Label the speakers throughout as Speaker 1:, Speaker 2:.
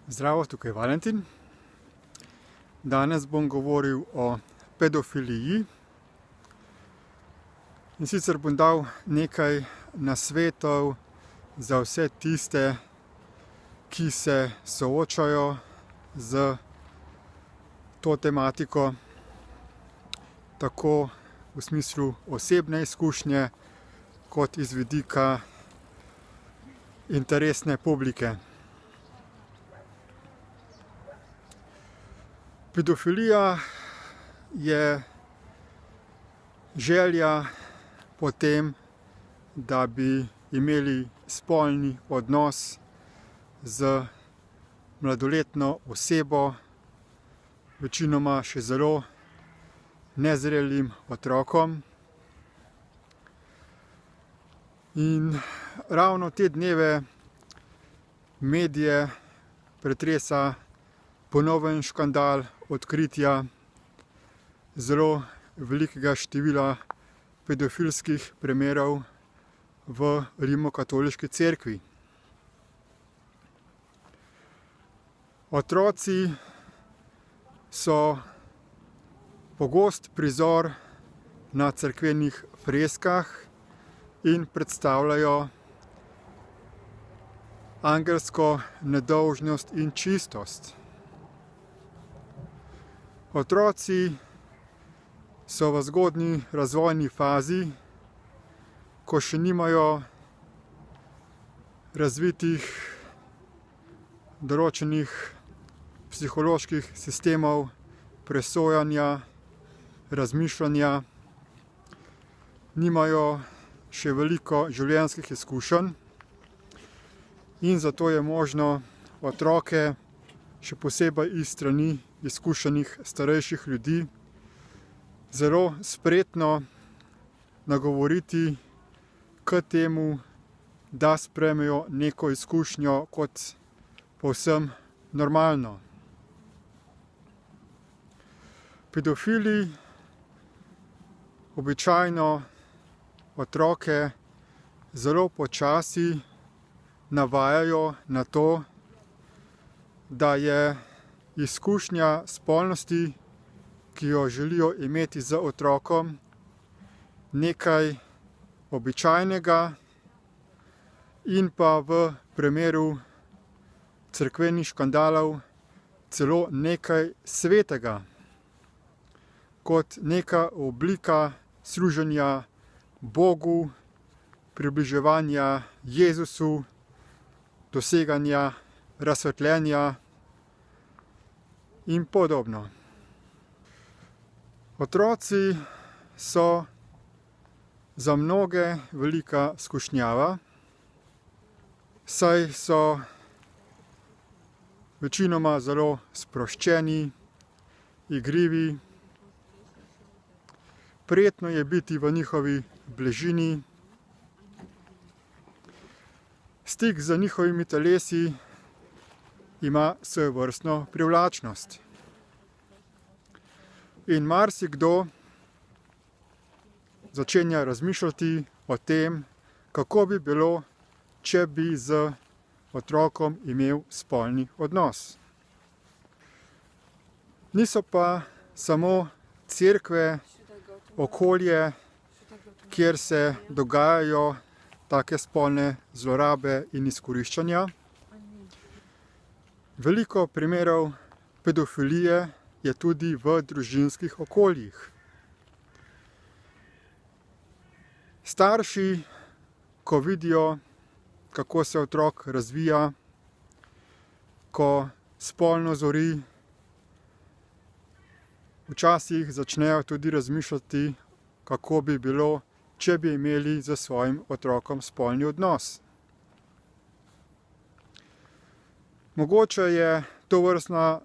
Speaker 1: Zdravo, tukaj je Valentin. Danes bom govoril o pedofiliji. In sicer bom dal nekaj nasvetov za vse tiste, ki se soočajo z to tematiko, tako v smislu osebne izkušnje, kot iz vidika interesne publike. Pedofilija je želja po tem, da bi imeli spolni odnos z mladoletno osebo, večinoma še zelo nezrelim otrokom. In ravno te dneve medije pretresa ponoven škandal odkritja zelo velikega števila pedofilskih primerov v Rimokatoliški cerkvi. Otroci so pogost prizor na cerkvenih freskah in predstavljajo angelsko nedolžnost in čistost. Otroci so v zgodnji razvojni fazi, ko še nimajo razvitih določenih psiholoških sistemov presojanja, razmišljanja, nimajo še veliko življenjskih izkušenj in zato je možno otroke, še posebej iz strani izkušenih starejših ljudi, zelo spretno nagovoriti k temu, da sprejmejo neko izkušnjo kot povsem normalno. Pedofili običajno otroke zelo počasi navajajo na to, da je izkušnja spolnosti, ki jo želijo imeti z otrokom, nekaj običajnega in pa v primeru cerkvenih škandalov celo nekaj svetega, kot neka oblika služenja Bogu, približevanja Jezusu, doseganja razsvetljenja in podobno. Otroci so za mnoge velika skušnjava, saj so večinoma zelo sproščeni, igrivi. Prijetno je biti v njihovi bližini. Stik z njihovimi telesi ima svojevrstno privlačnost. In marsikdo začenja razmišljati o tem, kako bi bilo, če bi z otrokom imel spolni odnos. Niso pa samo cerkve, okolje, kjer se dogajajo take spolne zlorabe in izkoriščanja. Veliko primerov pedofilije je tudi v družinskih okoljih. Starši, ko vidijo, kako se otrok razvija, ko spolno zori, včasih začnejo tudi razmišljati, kako bi bilo, če bi imeli z svojim otrokom spolni odnos. Mogoče je tovrstna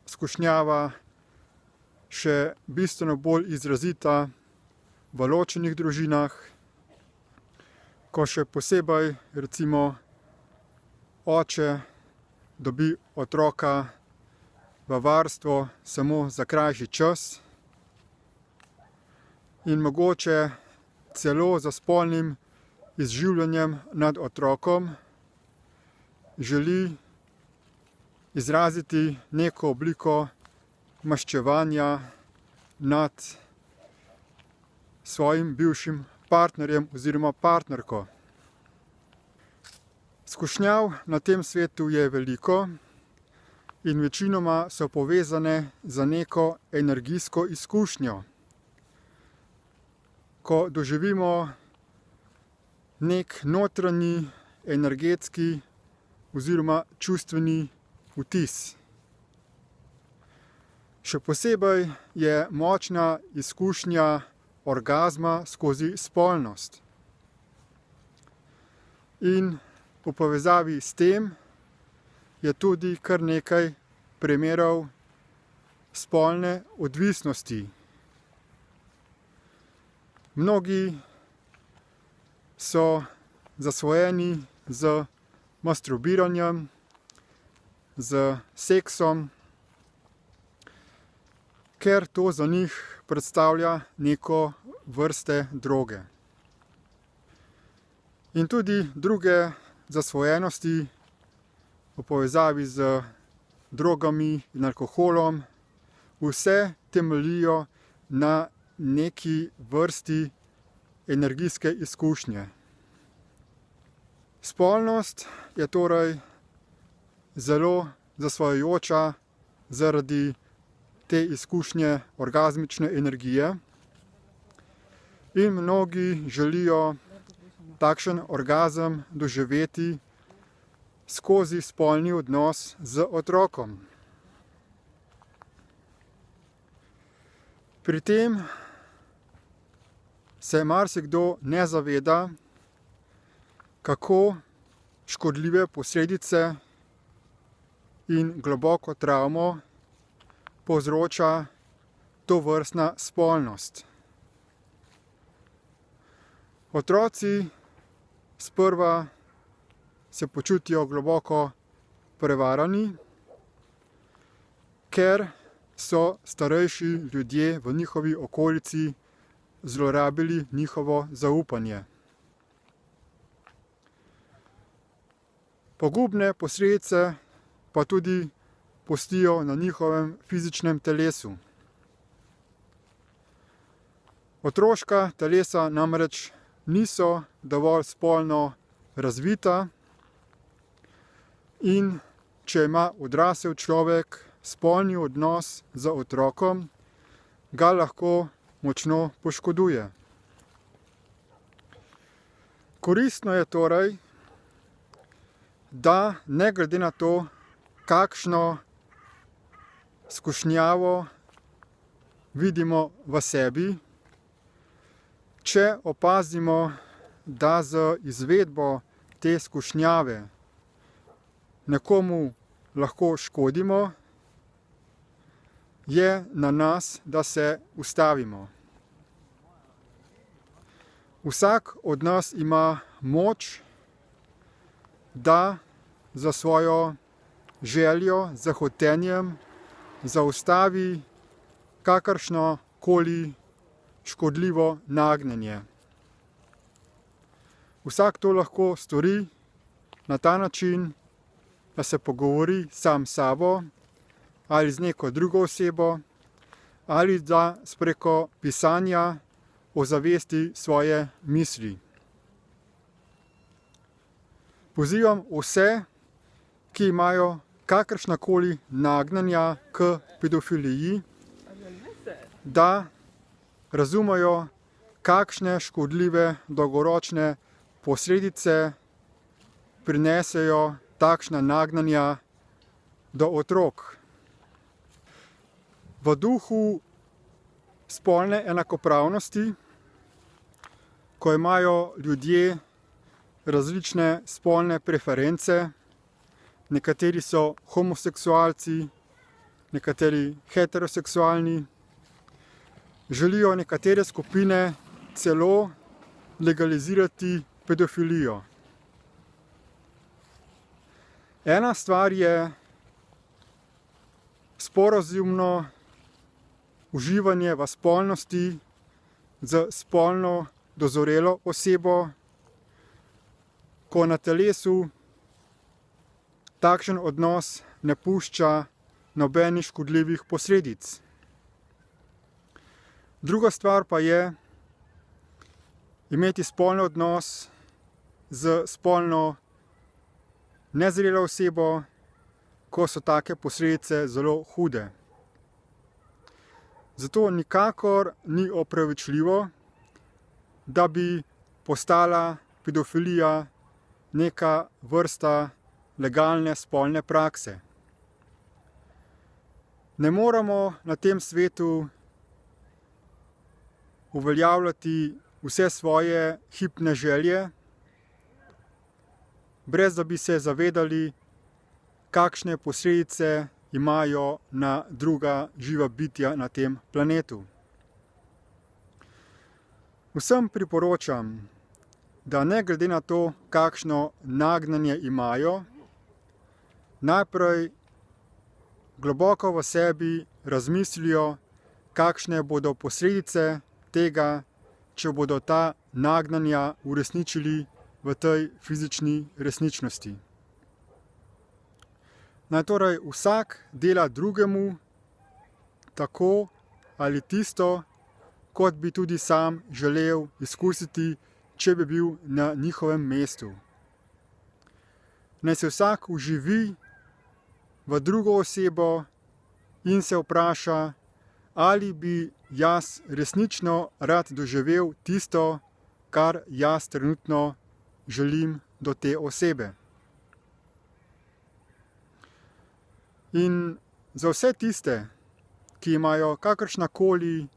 Speaker 1: skušnjava še bistveno bolj izrazita v ločenih družinah, ko še posebej recimo oče dobi otroka v varstvo samo za krajši čas in mogoče celo za spolnim izživljanjem nad otrokom želi izraziti neko obliko maščevanja nad svojim bivšim partnerjem oziroma partnerko. Skušnjav na tem svetu je veliko in večinoma so povezane z neko energijsko izkušnjo. Ko doživimo nek notranji, energetski oziroma čustveni vtis. Še posebej je močna izkušnja orgazma skozi spolnost. In v povezavi s tem je tudi kar nekaj primerov spolne odvisnosti. Mnogi so zasvojeni z masturbiranjem, z seksom, ker to za njih predstavlja neko vrste droge. In tudi druge zasvojenosti v povezavi z drogami in alkoholom, vse temeljijo na neki vrsti energijske izkušnje. Spolnost je torej zelo zasvojujoča zaradi te izkušnje orgazmične energije in mnogi želijo takšen orgazem doživeti skozi spolni odnos z otrokom. Pri tem se marsikdo ne zaveda, kako škodljive posledice in globoko travmo povzroča tovrstna spolnost. Otroci sprva se počutijo globoko prevarani, ker so starejši ljudje v njihovi okolici zlorabili njihovo zaupanje. Pogubne posledice pa tudi pustijo na njihovem fizičnem telesu. Otroška telesa namreč niso dovolj spolno razvita in če ima odrasel človek spolni odnos z otrokom, ga lahko močno poškoduje. Koristno je torej, da ne glede na to, kakšno skušnjavo vidimo v sebi, če opazimo, da z izvedbo te skušnjave nekomu lahko škodimo, je na nas, da se ustavimo. Vsak od nas ima moč, da za svojo željo, za hotenjem zaustavi kakršno koli škodljivo nagnjenje. Vsak to lahko stori na ta način, da se pogovori sam s sabo ali z neko drugo osebo ali da preko pisanja ozavesti svoje misli. Pozivam vse, ki imajo kakršnakoli nagnjenja k pedofiliji, da razumejo, kakšne škodljive dolgoročne posledice prinesejo takšna nagnjenja do otrok. V duhu spolne enakopravnosti, ko imajo ljudje različne spolne preference, nekateri so homoseksualci, nekateri heteroseksualni, želijo nekatere skupine celo legalizirati pedofilijo. Ena stvar je sporazumno uživanje v spolnosti z spolno dozorelo osebo, ko na telesu takšen odnos ne pušča nobenih škodljivih posledic. Druga stvar pa je imeti spolni odnos z spolno nezrelo osebo, ko so take posledice zelo hude. Zato nikakor ni opravičljivo, da bi postala pedofilija neka vrsta legalne spolne prakse. Ne moremo na tem svetu uveljavljati vse svoje hipne želje, brez da bi se zavedali, kakšne posledice imajo na druga živa bitja na tem planetu. Vsem priporočam, da ne glede na to, kakšno nagnjenje imajo, najprej globoko v sebi razmislijo, kakšne bodo posledice tega, če bodo ta nagnjenja uresničili v tej fizični resničnosti. Naj torej vsak dela drugemu tako ali tisto, kot bi tudi sam želel izkusiti, če bi bil na njihovem mestu. Naj se vsak vživi v drugo osebo in se vpraša, ali bi jaz resnično rad doživel tisto, kar jaz trenutno želim do te osebe. In za vse tiste, ki imajo kakršnakoli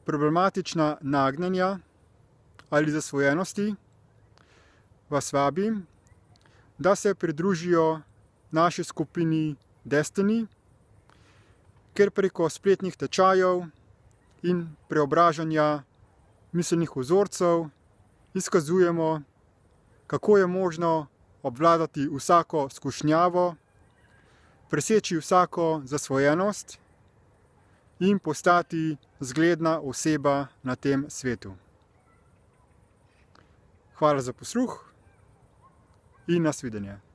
Speaker 1: problematična nagnjenja ali zasvojenosti, vas vabim, da se pridružijo naši skupini Destiny, kjer preko spletnih tečajev in preobražanja miselnih vzorcev izkazujemo, kako je možno obvladati vsako skušnjavo, preseči vsako zasvojenost in postati zgledna oseba na tem svetu. Hvala za posluh in nasvidenje.